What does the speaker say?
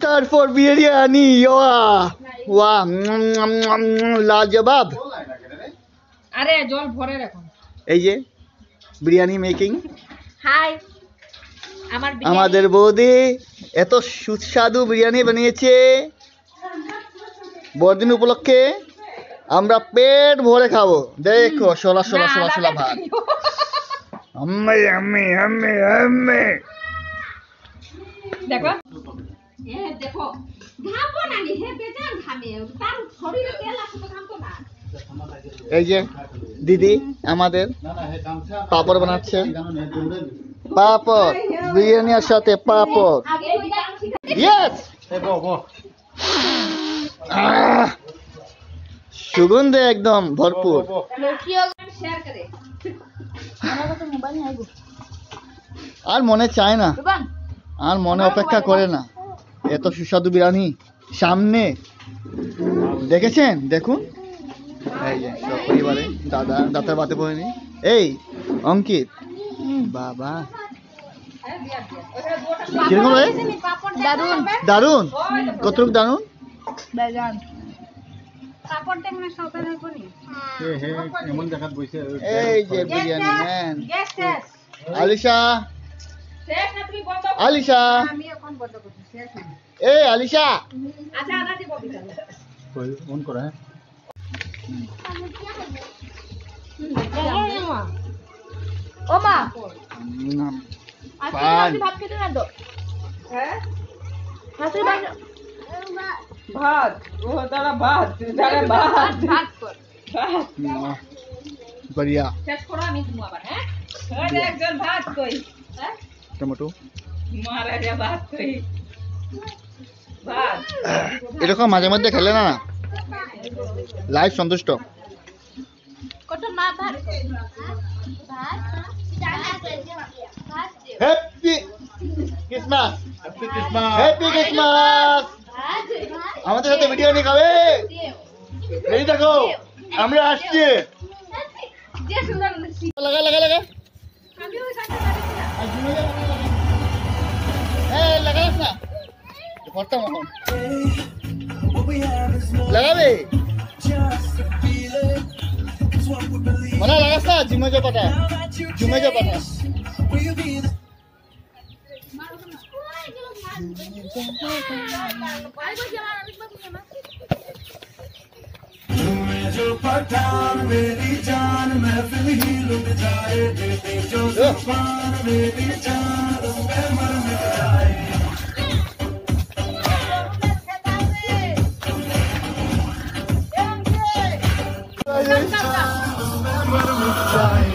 তারপর বিরিয়ানি ওয়া লাজবাব। আরে জল ভরে রাখো। এই যে বিরিয়ানি মেকিং। হাই আমাদের বৌদি এত সুস্বাদু বিরিয়ানি বানিয়েছে বড়দিন উপলক্ষে। আমরা পেট ভরে খাবো। দেখো শোলা শোলা শোলা শোলা ভাত। আম্মে আম্মে আম্মে আম্মে দেখো দেখো ঘামবো না নি হে বেজান ঘামে তার শরীরে তেল আছে তো ঘামতো না। এই যে দিদি আমাদের পাপড় বানাচ্ছে। পাপড় বিরিয়ানির সাথে পাপড়। ইয়েস সুগন্ধে একদম ভরপুর। আর মনে চায় না, আর মনে অপেক্ষা করে না। এত সুস্বাদু বিরিয়ানি সামনে দেখেছেন, দেখুন। এই যে সব পরিবারে দাদা দাদার বাতে পড়েনি। এই অঙ্কিত বাবা কিরকম রে? দারুন দারুন। কতটুকু দারুন? বেজান কাপড় দেখলে সকালে করি। এমন দেখাত বইছে। এই যে বিরিয়ানি ম্যান আলিশা। আলিশা আমি এখন বন্ধ করছি শেষ না। এই আলিশা আচ্ছা আদা দিব বিকালে কই অন করা। ও মা পান ভাত খেতে না তো। হ্যাঁ ভাত ও দাদা ভাত দাদা ভাত ভাত কর ভাত बढ़िया শেষ করো আমি তুমি আবার। হ্যাঁ ওই একজন ভাত কই। হ্যাঁ টমেটো মারা যা ভাত কই ভাত এরকম মাঝে মধ্যে খেলে না লাইফ সন্তুষ্ট। কত না ভাত ভাত happy Christmas. Happy Christmas. Happy Christmas. আমাদের সাথে ভিডিও নিয়ে খাবে। এই দেখো আমরা আসছি। যে সুন্দর লাগা লাগা লাগা। আমি ওই সাথে পারি না। এই লাগাস না করতাম এখন লাগাবে মানে লাগাস না জিমে যা পাঠা জিমে যা পাঠা। जो पठान मेरी जान महफिल ही लुट जाए जो तूफान मेरी जान मैं मर मिट जाए। मैं मर मिट जाए